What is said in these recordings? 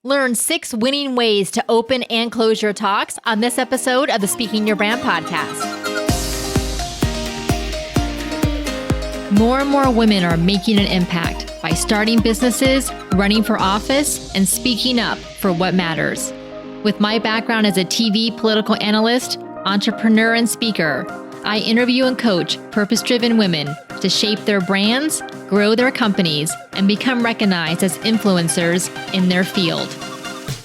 Learn 6 winning ways to open and close your talks on this episode of the Speaking Your Brand podcast. More and more women are making an impact by starting businesses, running for office, and speaking up for what matters. With my background as a TV political analyst, entrepreneur, and speaker, I interview and coach purpose-driven women to shape their brands, grow their companies, and become recognized as influencers in their field.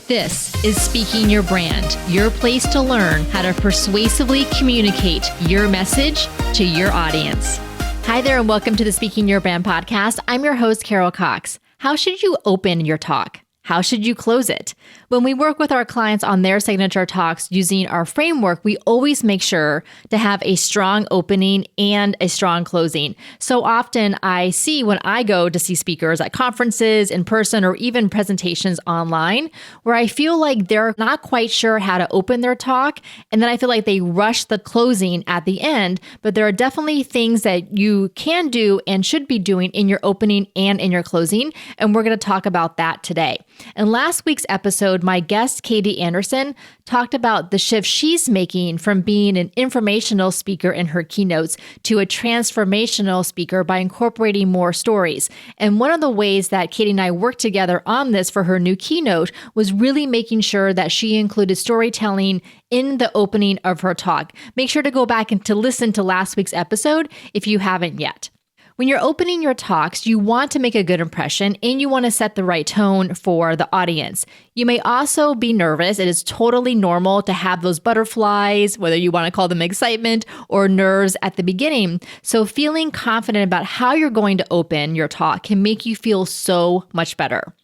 This is Speaking Your Brand, your place to learn how to persuasively communicate your message to your audience. Hi there, and welcome to the Speaking Your Brand podcast. I'm your host, Carol Cox. How should you open your talk? How should you close it? When we work with our clients on their signature talks using our framework, we always make sure to have a strong opening and a strong closing. So often I see when I go to see speakers at conferences, in person, or even presentations online, where I feel like they're not quite sure how to open their talk. And then I feel like they rush the closing at the end. But there are definitely things that you can do and should be doing in your opening and in your closing. And we're going to talk about that today. In last week's episode, my guest, Katie Anderson, talked about the shift she's making from being an informational speaker in her keynotes to a transformational speaker by incorporating more stories. And one of the ways that Katie and I worked together on this for her new keynote was really making sure that she included storytelling in the opening of her talk. Make sure to go back and to listen to last week's episode if you haven't yet. When you're opening your talks, you want to make a good impression and you want to set the right tone for the audience. You may also be nervous. It is totally normal to have those butterflies, whether you want to call them excitement or nerves at the beginning. So feeling confident about how you're going to open your talk can make you feel so much better.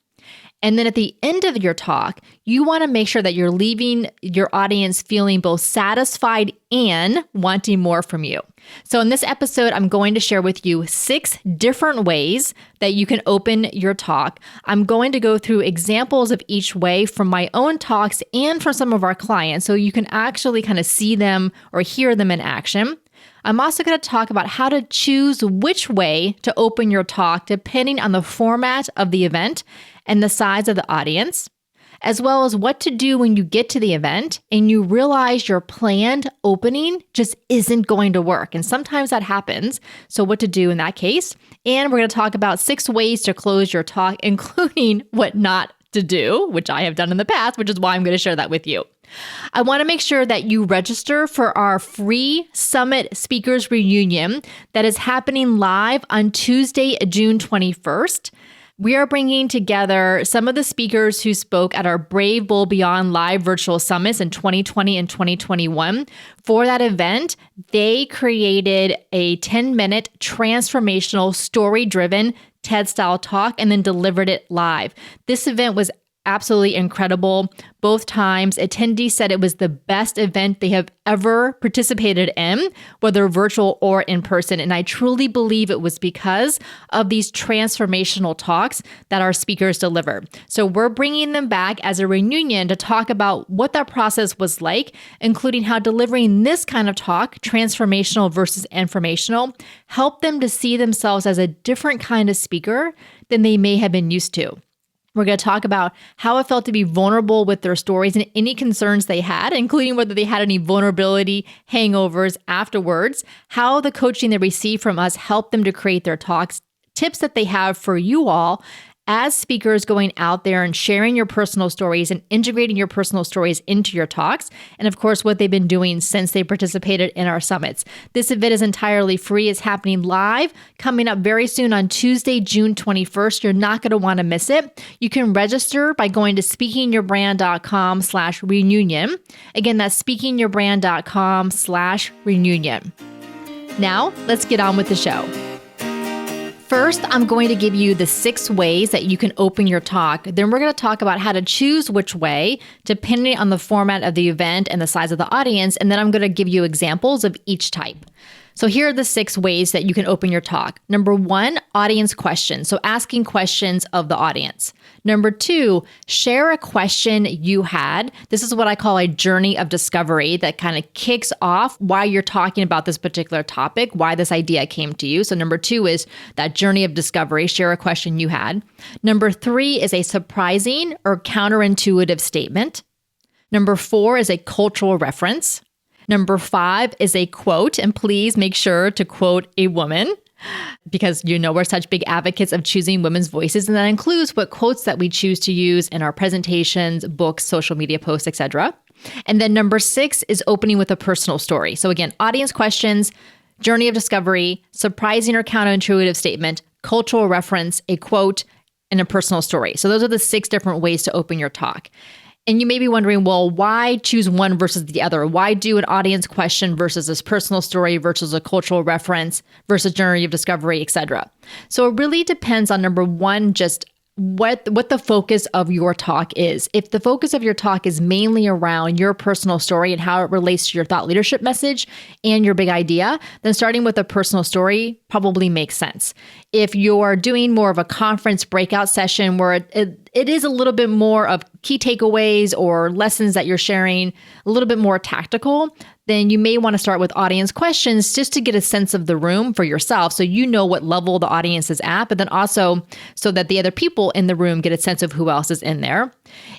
And then at the end of your talk, you want to make sure that you're leaving your audience feeling both satisfied and wanting more from you. So in this episode, I'm going to share with you 6 different ways that you can open your talk. I'm going to go through examples of each way from my own talks and from some of our clients, so you can actually kind of see them or hear them in action. I'm also going to talk about how to choose which way to open your talk depending on the format of the event and the size of the audience, as well as what to do when you get to the event and you realize your planned opening just isn't going to work. And sometimes that happens. So what to do in that case. And we're going to talk about 6 ways to close your talk, including what not to do, which I have done in the past, which is why I'm going to share that with you. I want to make sure that you register for our free Summit Speakers Reunion that is happening live on Tuesday, June 21st. We are bringing together some of the speakers who spoke at our Brave, Bold, Beyond live virtual summits in 2020 and 2021. For that event, they created a 10-minute transformational, story-driven TED-style talk and then delivered it live. This event was absolutely incredible. Both times, attendees said it was the best event they have ever participated in, whether virtual or in person. And I truly believe it was because of these transformational talks that our speakers delivered. So we're bringing them back as a reunion to talk about what that process was like, including how delivering this kind of talk, transformational versus informational, helped them to see themselves as a different kind of speaker than they may have been used to. We're going to talk about how it felt to be vulnerable with their stories and any concerns they had, including whether they had any vulnerability hangovers afterwards, how the coaching they received from us helped them to create their talks, tips that they have for you all as speakers going out there and sharing your personal stories and integrating your personal stories into your talks, and of course, what they've been doing since they participated in our summits. This event is entirely free. It's happening live, coming up very soon on Tuesday, June 21st. You're not going to want to miss it. You can register by going to speakingyourbrand.com/reunion. Again, that's speakingyourbrand.com/reunion. Now, let's get on with the show. First, I'm going to give you the 6 ways that you can open your talk. Then we're going to talk about how to choose which way, depending on the format of the event and the size of the audience. And then I'm going to give you examples of each type. So here are the 6 ways that you can open your talk. Number 1, audience questions. So asking questions of the audience. Number 2, share a question you had. This is what I call a journey of discovery that kind of kicks off why you're talking about this particular topic, why this idea came to you. So number 2 is that journey of discovery, share a question you had. Number 3 is a surprising or counterintuitive statement. Number 4 is a cultural reference. Number 5 is a quote, and please make sure to quote a woman, because we're such big advocates of choosing women's voices, and that includes what quotes that we choose to use in our presentations, books, social media posts, etc. And then number 6 is opening with a personal story. So again, audience questions, journey of discovery, surprising or counterintuitive statement, cultural reference, a quote, and a personal story. So those are the 6 different ways to open your talk. And you may be wondering, well, why choose one versus the other? Why do an audience question versus this personal story versus a cultural reference versus journey of discovery, etc.? So it really depends on, number 1, just what the focus of your talk is. If the focus of your talk is mainly around your personal story and how it relates to your thought leadership message and your big idea, then starting with a personal story probably makes sense. If you're doing more of a conference breakout session where it is a little bit more of key takeaways or lessons that you're sharing, a little bit more tactical, then you may want to start with audience questions just to get a sense of the room for yourself, so you know what level the audience is at, but then also so that the other people in the room get a sense of who else is in there.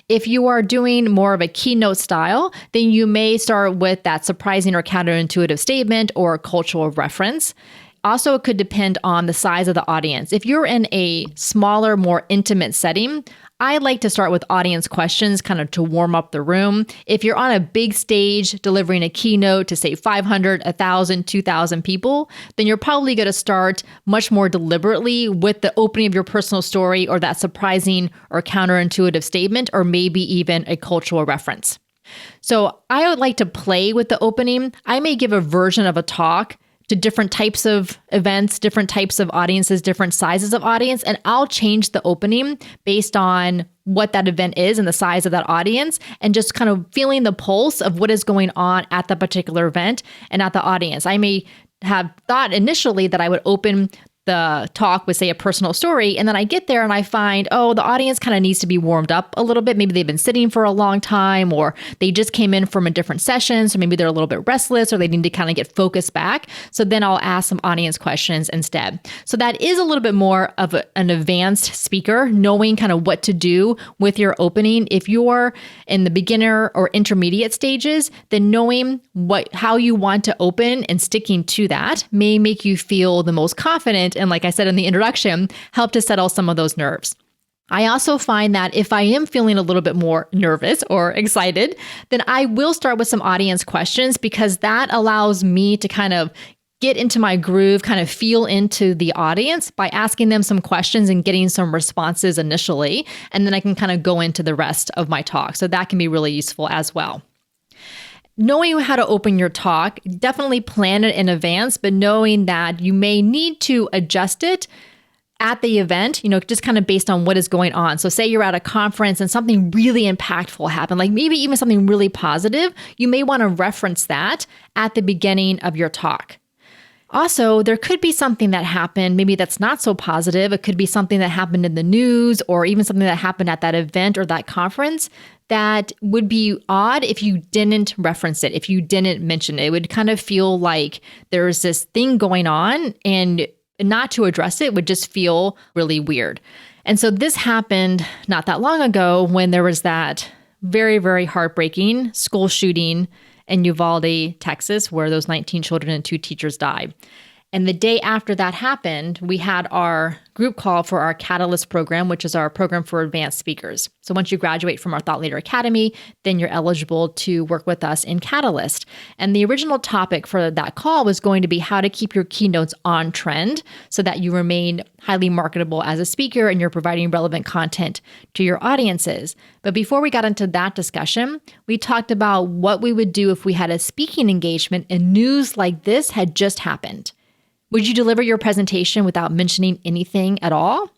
If you are doing more of a keynote style, then you may start with that surprising or counterintuitive statement or a cultural reference. Also, it could depend on the size of the audience. If you're in a smaller, more intimate setting, I like to start with audience questions kind of to warm up the room. If you're on a big stage delivering a keynote to say 500, 1,000, 2,000 people, then you're probably going to start much more deliberately with the opening of your personal story or that surprising or counterintuitive statement, or maybe even a cultural reference. So I would like to play with the opening. I may give a version of a talk to different types of events, different types of audiences, different sizes of audience, and I'll change the opening based on what that event is and the size of that audience, and just kind of feeling the pulse of what is going on at the particular event and at the audience. I may have thought initially that I would open the talk with, say, a personal story, and then I get there and I find, oh, the audience kind of needs to be warmed up a little bit. Maybe they've been sitting for a long time, or they just came in from a different session, so maybe they're a little bit restless, or they need to kind of get focused back. So then I'll ask some audience questions instead. So that is a little bit more of an advanced speaker, knowing kind of what to do with your opening. If you're in the beginner or intermediate stages, then knowing how you want to open and sticking to that may make you feel the most confident, and like I said in the introduction, help to settle some of those nerves. I also find that if I am feeling a little bit more nervous or excited, then I will start with some audience questions, because that allows me to kind of get into my groove, kind of feel into the audience by asking them some questions and getting some responses initially. And then I can kind of go into the rest of my talk. So that can be really useful as well. Knowing how to open your talk, definitely plan it in advance, but knowing that you may need to adjust it at the event, just kind of based on what is going on. So say you're at a conference and something really impactful happened, like maybe even something really positive, you may want to reference that at the beginning of your talk. Also, there could be something that happened, maybe that's not so positive. It could be something that happened in the news, or even something that happened at that event or that conference that would be odd if you didn't reference it, if you didn't mention it. It would kind of feel like there's this thing going on, and not to address it would just feel really weird. And so this happened not that long ago when there was that very, very heartbreaking school shooting in Uvalde, Texas, where those 19 children and 2 teachers died. And the day after that happened, we had our group call for our Catalyst program, which is our program for advanced speakers. So once you graduate from our Thought Leader Academy, then you're eligible to work with us in Catalyst. And the original topic for that call was going to be how to keep your keynotes on trend so that you remain highly marketable as a speaker and you're providing relevant content to your audiences. But before we got into that discussion, we talked about what we would do if we had a speaking engagement and news like this had just happened. Would you deliver your presentation without mentioning anything at all?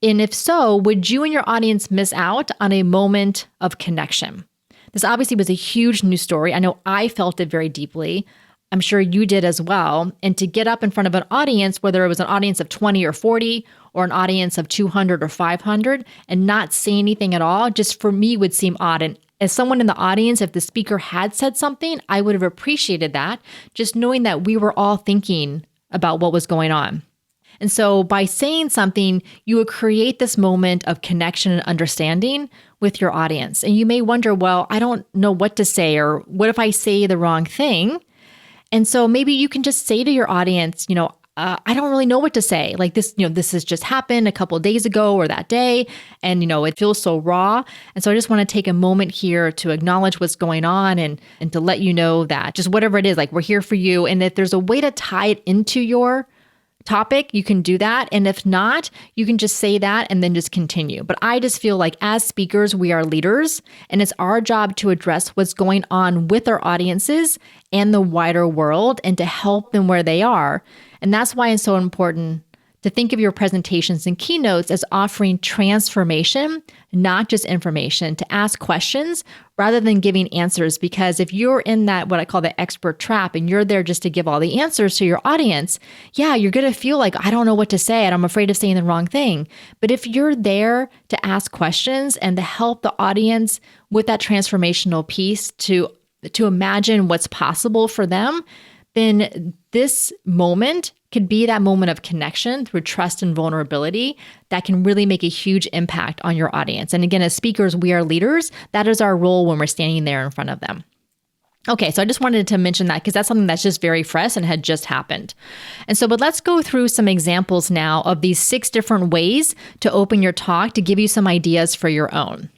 And if so, would you and your audience miss out on a moment of connection? This obviously was a huge news story. I know I felt it very deeply. I'm sure you did as well. And to get up in front of an audience, whether it was an audience of 20 or 40 or an audience of 200 or 500 and not say anything at all, just for me would seem odd. And as someone in the audience, if the speaker had said something, I would have appreciated that, just knowing that we were all thinking about what was going on. And so by saying something, you would create this moment of connection and understanding with your audience. And you may wonder, well, I don't know what to say, or what if I say the wrong thing? And so maybe you can just say to your audience, I don't really know what to say. Like this, this has just happened a couple of days ago or that day. And, it feels so raw. And so I just want to take a moment here to acknowledge what's going on and to let you know that just whatever it is, like we're here for you. And if there's a way to tie it into your topic, you can do that. And if not, you can just say that and then just continue. But I just feel like as speakers, we are leaders, and it's our job to address what's going on with our audiences and the wider world and to help them where they are. And that's why it's so important to think of your presentations and keynotes as offering transformation, not just information, to ask questions rather than giving answers. Because if you're in that, what I call the expert trap, and you're there just to give all the answers to your audience, yeah, you're going to feel like, I don't know what to say and I'm afraid of saying the wrong thing. But if you're there to ask questions and to help the audience with that transformational piece to imagine what's possible for them, then this moment could be that moment of connection through trust and vulnerability that can really make a huge impact on your audience. And again, as speakers, we are leaders. That is our role when we're standing there in front of them. Okay, so I just wanted to mention that because that's something that's just very fresh and had just happened. And so, but let's go through some examples now of these 6 different ways to open your talk to give you some ideas for your own.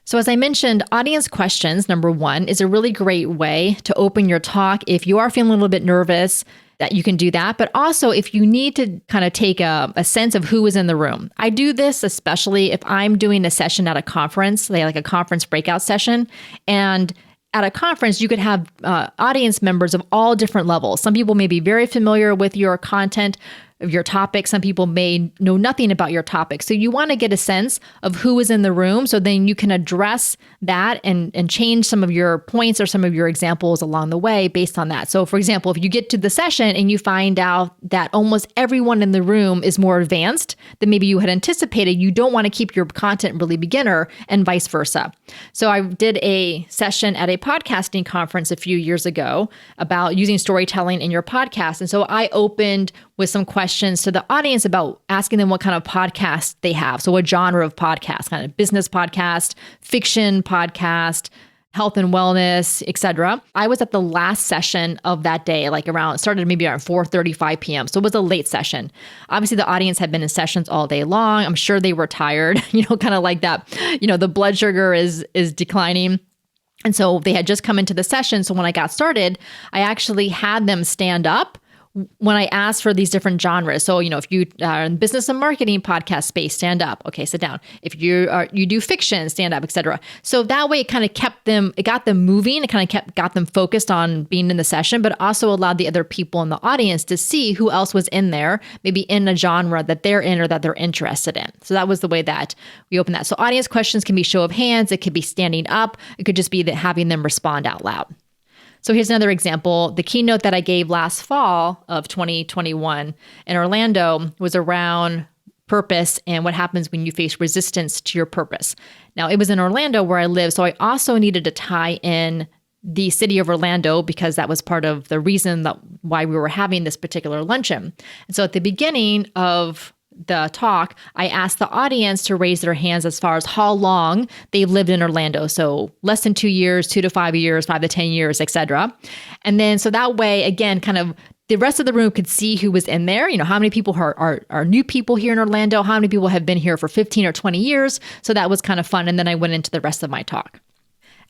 So as I mentioned, audience questions, number 1, is a really great way to open your talk. If you are feeling a little bit nervous, that you can do that. But also if you need to kind of take a sense of who is in the room. I do this especially if I'm doing a session at a conference, like a conference breakout session. And at a conference, you could have audience members of all different levels. Some people may be very familiar with your content, of your topic. Some people may know nothing about your topic. So you want to get a sense of who is in the room so then you can address that and change some of your points or some of your examples along the way based on that. So for example, if you get to the session and you find out that almost everyone in the room is more advanced than maybe you had anticipated, you don't want to keep your content really beginner and vice versa. So I did a session at a podcasting conference a few years ago about using storytelling in your podcast. And so I opened with some questions to the audience about asking them what kind of podcast they have. So what genre of podcast, kind of business podcast, fiction podcast, health and wellness, etc. I was at the last session of that day, started maybe around 4:35 p.m. So it was a late session. Obviously the audience had been in sessions all day long. I'm sure they were tired, kind of like that, the blood sugar is declining. And so they had just come into the session. So when I got started, I actually had them stand up when I asked for these different genres. So, if you are in business and marketing podcast space, stand up. Okay, sit down. If you do fiction, stand up, etc. So that way it kind of got them moving. It kind of got them focused on being in the session, but also allowed the other people in the audience to see who else was in there, maybe in a genre that they're in or that they're interested in. So that was the way that we opened that. So audience questions can be show of hands. It could be standing up. It could just be having them respond out loud. So here's another example. The keynote that I gave last fall of 2021 in Orlando was around purpose and what happens when you face resistance to your purpose. Now, it was in Orlando where I live, so I also needed to tie in the city of Orlando because that was part of the reason why we were having this particular luncheon. And so at the beginning of the talk, I asked the audience to raise their hands as far as how long they lived in Orlando. So less than 2 years, 2 to 5 years, 5 to 10 years, etc. And then so that way, again, kind of the rest of the room could see who was in there. How many people are new people here in Orlando? How many people have been here for 15 or 20 years? So that was kind of fun. And then I went into the rest of my talk.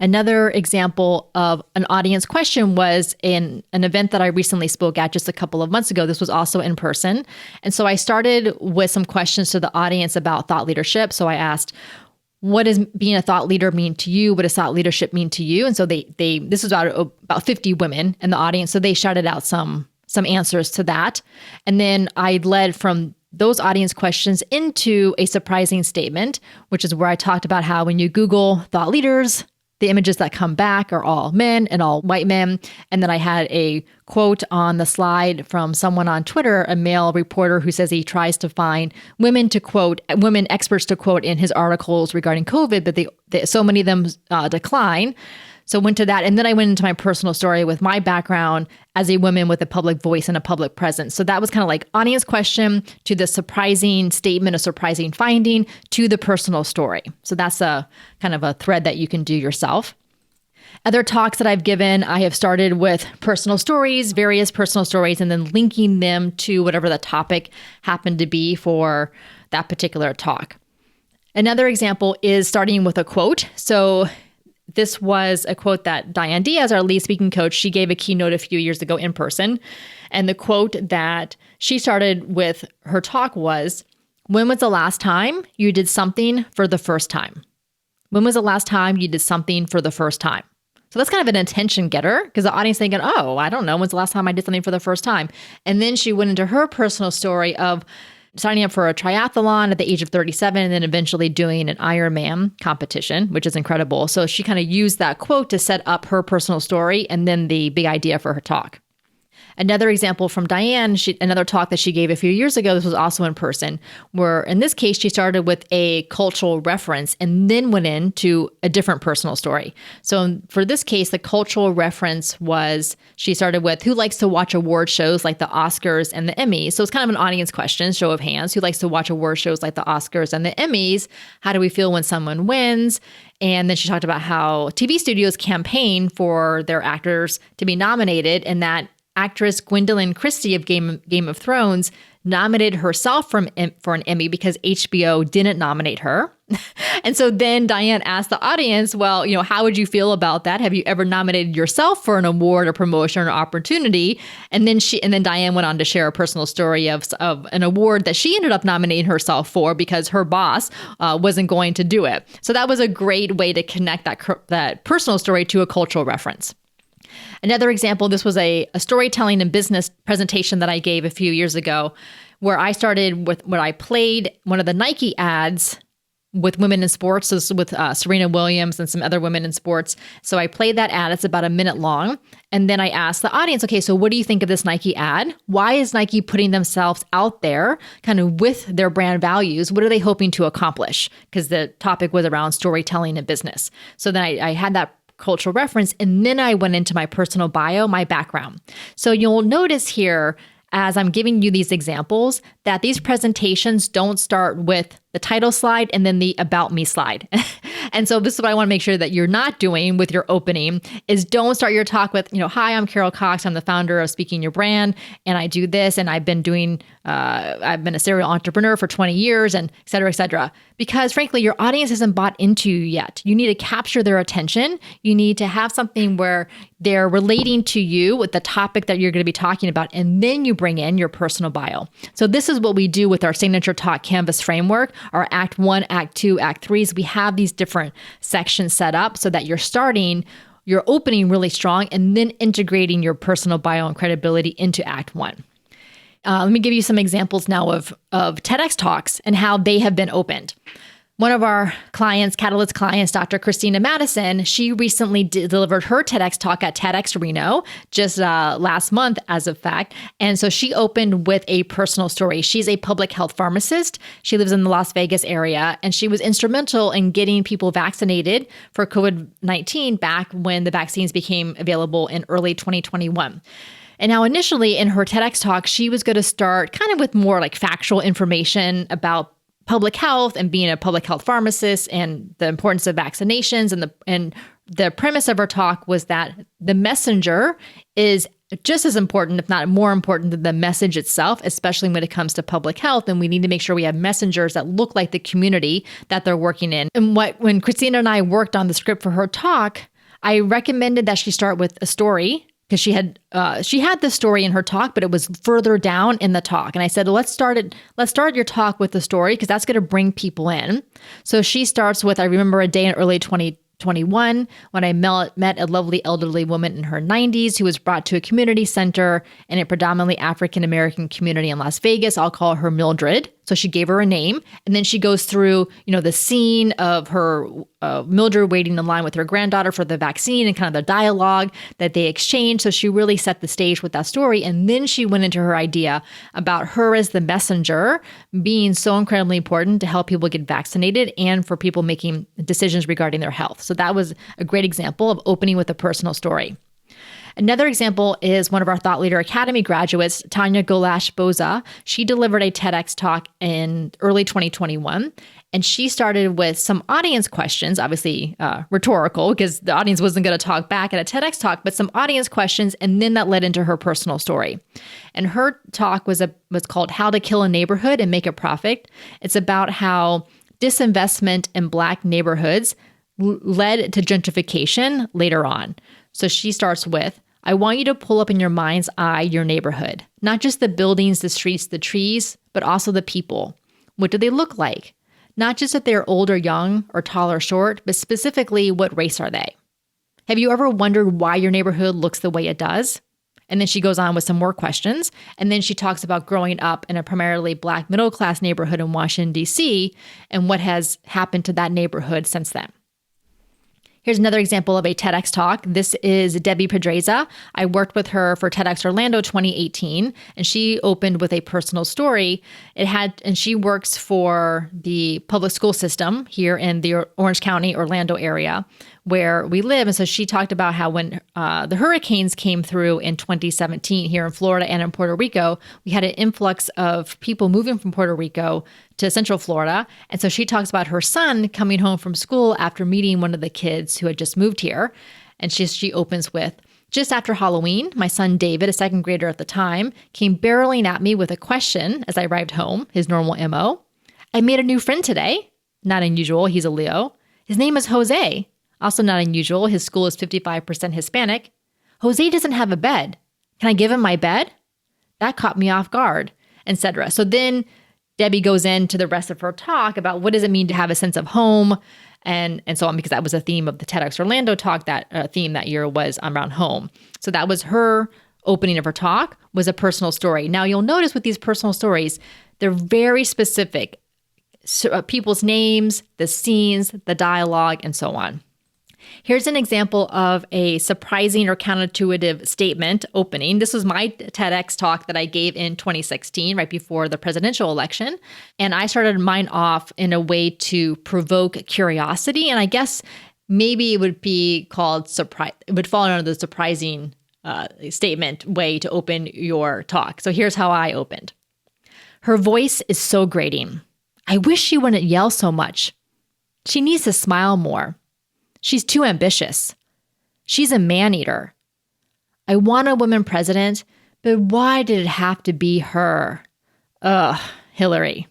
Another example of an audience question was in an event that I recently spoke at just a couple of months ago. This was also in person. And so I started with some questions to the audience about thought leadership. So I asked, what does being a thought leader mean to you? What does thought leadership mean to you? And so this was about 50 women in the audience. So they shouted out some answers to that. And then I led from those audience questions into a surprising statement, which is where I talked about how when you Google thought leaders, The images that come back are all men and all white men. And then I had a quote on the slide from someone on Twitter, a male reporter who says he tries to find women experts to quote in his articles regarding COVID, but so many of them decline. So went to that. And then I went into my personal story with my background as a woman with a public voice and a public presence. So that was kind of like audience question to the surprising statement, a surprising finding to the personal story. So that's a kind of a thread that you can do yourself. Other talks that I've given, I have started with personal stories, various personal stories, and then linking them to whatever the topic happened to be for that particular talk. Another example is starting with a quote. So this was a quote that Diane Diaz, our lead speaking coach, she gave a keynote a few years ago in person. And the quote that she started with her talk was, "When was the last time you did something for the first time? When was the last time you did something for the first time?" So that's kind of an attention getter because the audience thinking, oh, I don't know, when's the last time I did something for the first time? And then she went into her personal story of signing up for a triathlon at the age of 37 and then eventually doing an Ironman competition, which is incredible. So she kind of used that quote to set up her personal story and then the big idea for her talk. Another example from Diane, another talk that she gave a few years ago, this was also in person, where in this case, she started with a cultural reference and then went into a different personal story. So for this case, the cultural reference was, she started with, who likes to watch award shows like the Oscars and the Emmys? So it's kind of an audience question, show of hands. Who likes to watch award shows like the Oscars and the Emmys? How do we feel when someone wins? And then she talked about how TV studios campaign for their actors to be nominated, and that actress Gwendolyn Christie of Game of Thrones nominated herself for an Emmy because HBO didn't nominate her. And so then Diane asked the audience, well, how would you feel about that? Have you ever nominated yourself for an award or promotion or opportunity? And then Diane went on to share a personal story of an award that she ended up nominating herself for because her boss wasn't going to do it. So that was a great way to connect that personal story to a cultural reference. Another example, this was a storytelling and business presentation that I gave a few years ago, where I started with where I played one of the Nike ads with women in sports, so with Serena Williams and some other women in sports. So I played that ad. It's about a minute long. And then I asked the audience, okay, so what do you think of this Nike ad? Why is Nike putting themselves out there kind of with their brand values? What are they hoping to accomplish? Because the topic was around storytelling and business. So then I had that cultural reference, and then I went into my personal bio, my background. So you'll notice here, as I'm giving you these examples, that these presentations don't start with the title slide and then the about me slide. And so this is what I want to make sure that you're not doing with your opening is don't start your talk with, hi, I'm Carol Cox. I'm the founder of Speaking Your Brand. And I do this. And I've been a serial entrepreneur for 20 years and et cetera, et cetera. Because frankly, your audience hasn't bought into you yet. You need to capture their attention. You need to have something where they're relating to you with the topic that you're going to be talking about. And then you bring in your personal bio. So this is what we do with our signature talk canvas framework, our Act 1, Act 2, Act 3s. We have these different sections set up so that you're opening really strong and then integrating your personal bio and credibility into Act 1. Let me give you some examples now of TEDx talks and how they have been opened. One of our clients, Catalyst clients, Dr. Christina Madison, she recently delivered her TEDx talk at TEDx Reno just last month, as a fact. And so she opened with a personal story. She's a public health pharmacist. She lives in the Las Vegas area, and she was instrumental in getting people vaccinated for COVID-19 back when the vaccines became available in early 2021. And now initially in her TEDx talk, she was going to start kind of with more like factual information about public health and being a public health pharmacist and the importance of vaccinations. And the premise of her talk was that the messenger is just as important, if not more important than the message itself, especially when it comes to public health. And we need to make sure we have messengers that look like the community that they're working in. And when Christina and I worked on the script for her talk, I recommended that she start with a story, because she had the story in her talk, but it was further down in the talk. And I said, let's start your talk with the story, because that's going to bring people in. So she starts with, I remember a day in early 2021 when I met a lovely elderly woman in her 90s who was brought to a community center in a predominantly African-American community in Las Vegas. I'll call her Mildred. So she gave her a name, and then she goes through, the scene of her Mildred waiting in line with her granddaughter for the vaccine and kind of the dialogue that they exchanged. So she really set the stage with that story. And then she went into her idea about her as the messenger being so incredibly important to help people get vaccinated and for people making decisions regarding their health. So that was a great example of opening with a personal story. Another example is one of our Thought Leader Academy graduates, Tanya Golash-Boza. She delivered a TEDx talk in early 2021, and she started with some audience questions, obviously rhetorical, because the audience wasn't going to talk back at a TEDx talk, but some audience questions, and then that led into her personal story. And her talk was called How to Kill a Neighborhood and Make a Profit. It's about how disinvestment in Black neighborhoods led to gentrification later on. So she starts with, I want you to pull up in your mind's eye your neighborhood, not just the buildings, the streets, the trees, but also the people. What do they look like? Not just if they're old or young or tall or short, but specifically what race are they? Have you ever wondered why your neighborhood looks the way it does? And then she goes on with some more questions. And then she talks about growing up in a primarily Black middle-class neighborhood in Washington, D.C., and what has happened to that neighborhood since then. Here's another example of a TEDx talk. This is Debbie Pedreza. I worked with her for TEDx Orlando 2018, and she opened with a personal story. And she works for the public school system here in the Orange County, Orlando area where we live. And so she talked about how when the hurricanes came through in 2017 here in Florida and in Puerto Rico, we had an influx of people moving from Puerto Rico to Central Florida. And so she talks about her son coming home from school after meeting one of the kids who had just moved here. And she opens with, just after Halloween, my son David, a second grader at the time, came barreling at me with a question as I arrived home, his normal MO. I made a new friend today. Not unusual. He's a Leo. His name is Jose. Also not unusual. His school is 55% Hispanic. Jose doesn't have a bed. Can I give him my bed? That caught me off guard, etc. So then Debbie goes into the rest of her talk about what does it mean to have a sense of home and so on, because that was a theme of the TEDx Orlando talk. That theme that year was around home. So that was her opening of her talk, was a personal story. Now you'll notice with these personal stories, they're very specific. So, people's names, the scenes, the dialogue, and so on. Here's an example of a surprising or counterintuitive statement opening. This was my TEDx talk that I gave in 2016, right before the presidential election. And I started mine off in a way to provoke curiosity. And I guess maybe it would be called surprise. It would fall under the surprising statement way to open your talk. So here's how I opened. Her voice is so grating. I wish she wouldn't yell so much. She needs to smile more. She's too ambitious. She's a man-eater. I want a woman president, but why did it have to be her? Ugh, Hillary.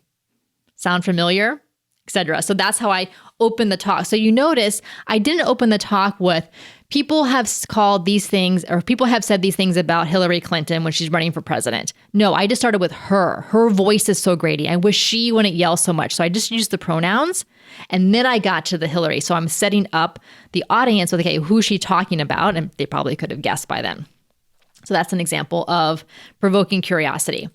Sound familiar? Etc. So that's how I opened the talk. So you notice I didn't open the talk with people have called these things, or people have said these things about Hillary Clinton when she's running for president. No, I just started with her. Her voice is so grating. I wish she wouldn't yell so much. So I just used the pronouns. And then I got to the Hillary. So I'm setting up the audience with, okay, who's she talking about? And they probably could have guessed by then. So that's an example of provoking curiosity.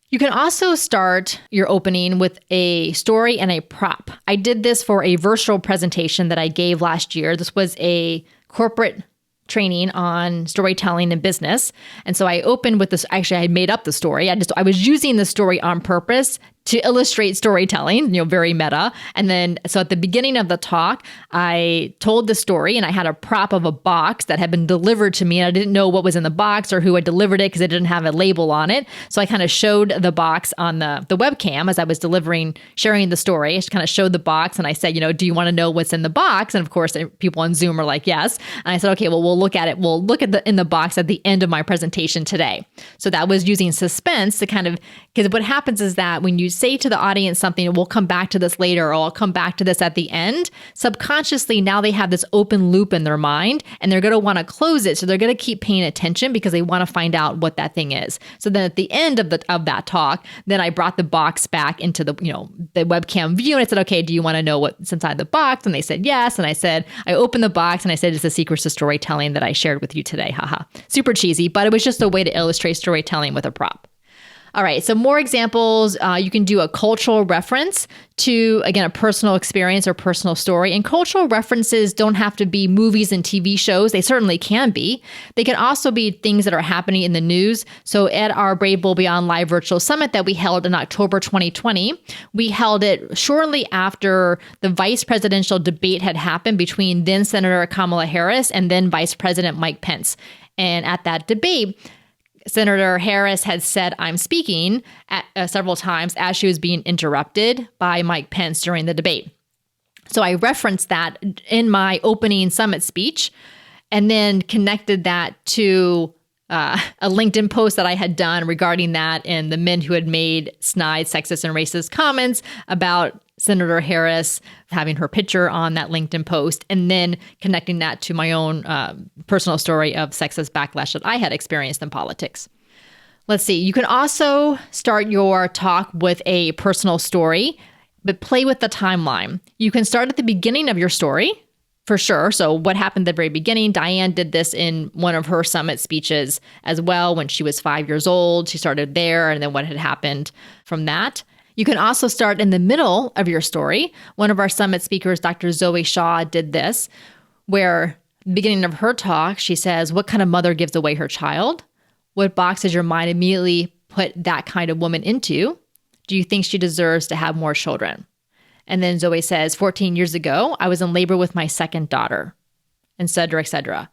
You can also start your opening with a story and a prop. I did this for a virtual presentation that I gave last year. This was a corporate training on storytelling and business. And so I opened with this. Actually, I had made up the story. I was using the story on purpose to illustrate storytelling, very meta. And then, so at the beginning of the talk, I told the story and I had a prop of a box that had been delivered to me. And I didn't know what was in the box or who had delivered it because it didn't have a label on it. So I kind of showed the box on the webcam as I was sharing the story. I just kind of showed the box and I said, do you want to know what's in the box? And of course, people on Zoom are like, yes. And I said, okay, well, we'll look at it. We'll look at in the box at the end of my presentation today. So that was using suspense to because what happens is that when you say to the audience something, we'll come back to this later, or I'll come back to this at the end, subconsciously now they have this open loop in their mind and they're going to want to close it. So they're going to keep paying attention because they want to find out what that thing is. So then at the end of that talk, then I brought the box back into the webcam view and I said, okay, do you want to know what's inside the box? And they said, yes. And I said, I opened the box and I said, it's the secrets to storytelling that I shared with you today. Haha. Super cheesy, but it was just a way to illustrate storytelling with a prop. All right. So more examples. You can do a cultural reference to, again, a personal experience or personal story. And cultural references don't have to be movies and TV shows. They certainly can be. They can also be things that are happening in the news. So at our Brave Bold Beyond Live Virtual Summit that we held in October 2020, we held it shortly after the vice presidential debate had happened between then Senator Kamala Harris and then Vice President Mike Pence. And at that debate, Senator Harris had said, "I'm speaking," several times as she was being interrupted by Mike Pence during the debate. So I referenced that in my opening summit speech and then connected that to a LinkedIn post that I had done regarding that and the men who had made snide, sexist, and racist comments about Senator Harris having her picture on that LinkedIn post, and then connecting that to my own personal story of sexist backlash that I had experienced in politics. Let's see. You can also start your talk with a personal story, but play with the timeline. You can start at the beginning of your story, for sure. So what happened at the very beginning? Diane did this in one of her summit speeches as well when she was 5 years old. She started there, and then what had happened from that. You can also start in the middle of your story. One of our summit speakers, Dr. Zoe Shaw, did this, where beginning of her talk, she says, "What kind of mother gives away her child? What box does your mind immediately put that kind of woman into? Do you think she deserves to have more children?" And then Zoe says, 14 years ago, I was in labor with my second daughter, et cetera, et cetera.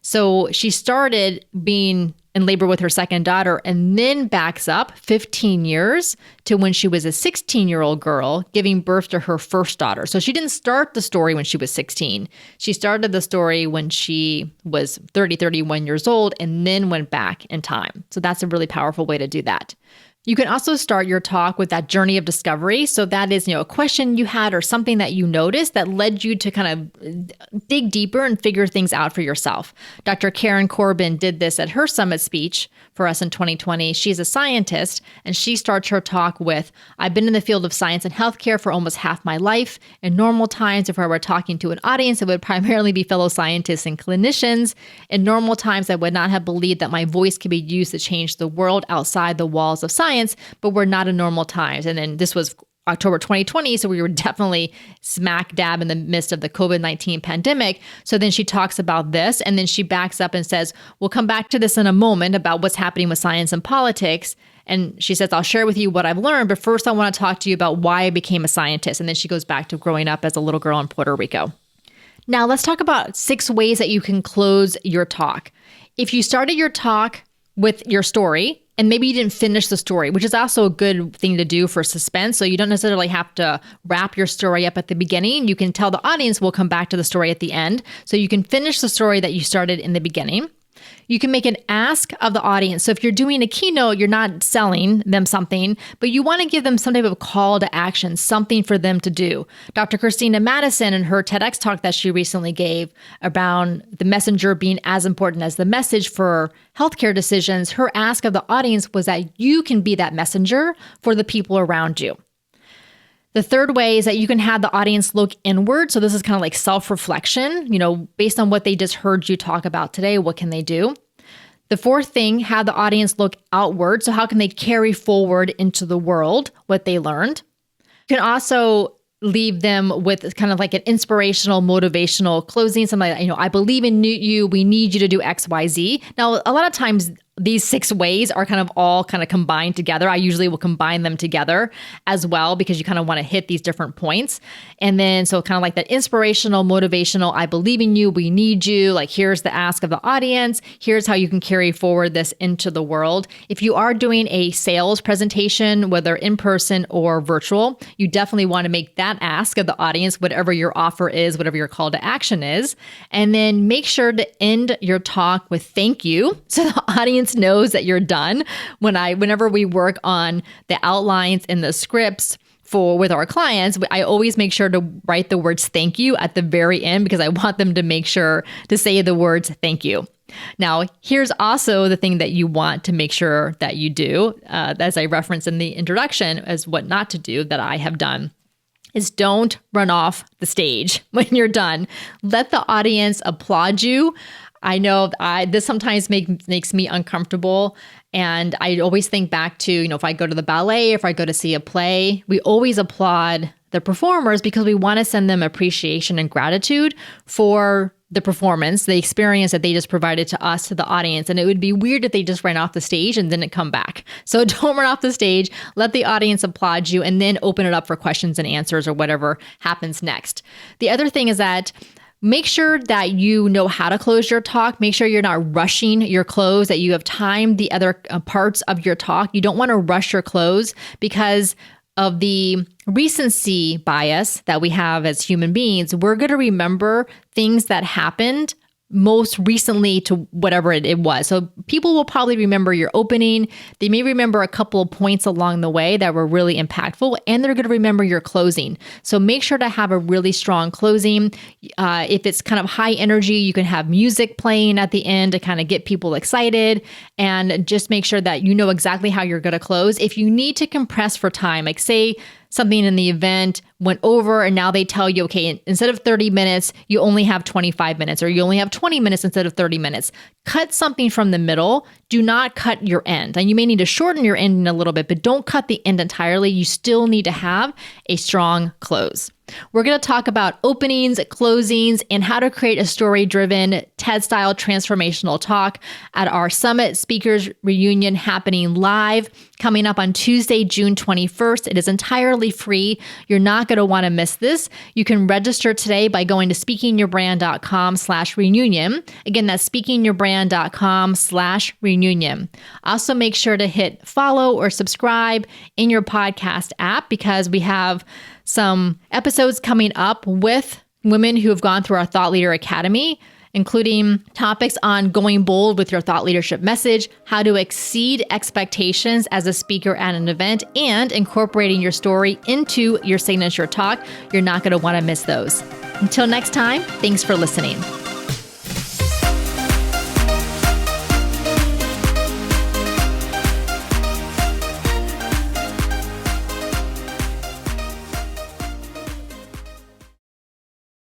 So she started being in labor with her second daughter and then backs up 15 years to when she was a 16-year-old girl giving birth to her first daughter. So she didn't start the story when she was 16. She started the story when she was 31 years old and then went back in time. So that's a really powerful way to do that. You can also start your talk with that journey of discovery. So that is, a question you had or something that you noticed that led you to kind of dig deeper and figure things out for yourself. Dr. Karen Corbin did this at her summit speech for us in 2020. She's a scientist, and she starts her talk with, "I've been in the field of science and healthcare for almost half my life. In normal times, if I were talking to an audience, it would primarily be fellow scientists and clinicians. In normal times, I would not have believed that my voice could be used to change the world outside the walls of science, but we're not in normal times." And then this was October 2020, so we were definitely smack dab in the midst of the COVID-19 pandemic. So then she talks about this, and then she backs up and says, "We'll come back to this in a moment about what's happening with science and politics." And she says, "I'll share with you what I've learned, but first I want to talk to you about why I became a scientist." And then she goes back to growing up as a little girl in Puerto Rico. Now let's talk about 6 ways that you can close your talk. If you started your talk with your story, and maybe you didn't finish the story, which is also a good thing to do for suspense. So you don't necessarily have to wrap your story up at the beginning. You can tell the audience we'll come back to the story at the end. So you can finish the story that you started in the beginning. You can make an ask of the audience. So if you're doing a keynote, you're not selling them something, but you want to give them some type of call to action, something for them to do. Dr. Christina Madison, in her TEDx talk that she recently gave around the messenger being as important as the message for healthcare decisions, her ask of the audience was that you can be that messenger for the people around you. The third way is that you can have the audience look inward. So this is kind of like self-reflection, based on what they just heard you talk about today, what can they do? The fourth thing, have the audience look outward. So how can they carry forward into the world what they learned? You can also leave them with kind of like an inspirational, motivational closing, something like, I believe in you, we need you to do X, Y, Z. Now, a lot of times these 6 ways are kind of all kind of combined together. I usually will combine them together as well because you kind of want to hit these different points. And then, so kind of like that inspirational, motivational, I believe in you, we need you, like here's the ask of the audience, here's how you can carry forward this into the world. If you are doing a sales presentation, whether in person or virtual, you definitely want to make that ask of the audience, whatever your offer is, whatever your call to action is. And then make sure to end your talk with thank you. So the audience knows that you're done. Whenever we work on the outlines and the scripts with our clients, I always make sure to write the words thank you at the very end because I want them to make sure to say the words thank you. Now, here's also the thing that you want to make sure that you do, as I referenced in the introduction, as what not to do that I have done, is don't run off the stage when you're done. Let the audience applaud you. I know this sometimes makes me uncomfortable And I always think back to, if I go to the ballet, if I go to see a play, we always applaud the performers because we want to send them appreciation and gratitude for the performance, the experience that they just provided to us, to the audience. And it would be weird if they just ran off the stage and didn't come back. So don't run off the stage, let the audience applaud you, and then open it up for questions and answers or whatever happens next. The other thing is that make sure that you know how to close your talk. Make sure you're not rushing your close, that you have timed the other parts of your talk. You don't want to rush your close because of the recency bias that we have as human beings. We're going to remember things that happened most recently to whatever it was. So people will probably remember your opening. They may remember a couple of points along the way that were really impactful, and they're going to remember your closing. So make sure to have a really strong closing. If it's kind of high energy, you can have music playing at the end to kind of get people excited, and just make sure that you know exactly how you're going to close. If you need to compress for time, like say something in the event went over and now they tell you, okay, instead of 30 minutes, you only have 25 minutes, or you only have 20 minutes instead of 30 minutes. Cut something from the middle. Do not cut your end. And you may need to shorten your end a little bit, but don't cut the end entirely. You still need to have a strong close. We're going to talk about openings, closings, and how to create a story-driven TED-style transformational talk at our Summit Speakers Reunion happening live coming up on Tuesday, June 21st. It is entirely free. You're not going to want to miss this. You can register today by going to speakingyourbrand.com/reunion. Again, that's speakingyourbrand.com/reunion. Also, make sure to hit follow or subscribe in your podcast app because we have some episodes coming up with women who have gone through our Thought Leader Academy, including topics on going bold with your thought leadership message, how to exceed expectations as a speaker at an event, and incorporating your story into your signature talk. You're not going to want to miss those. Until next time, thanks for listening.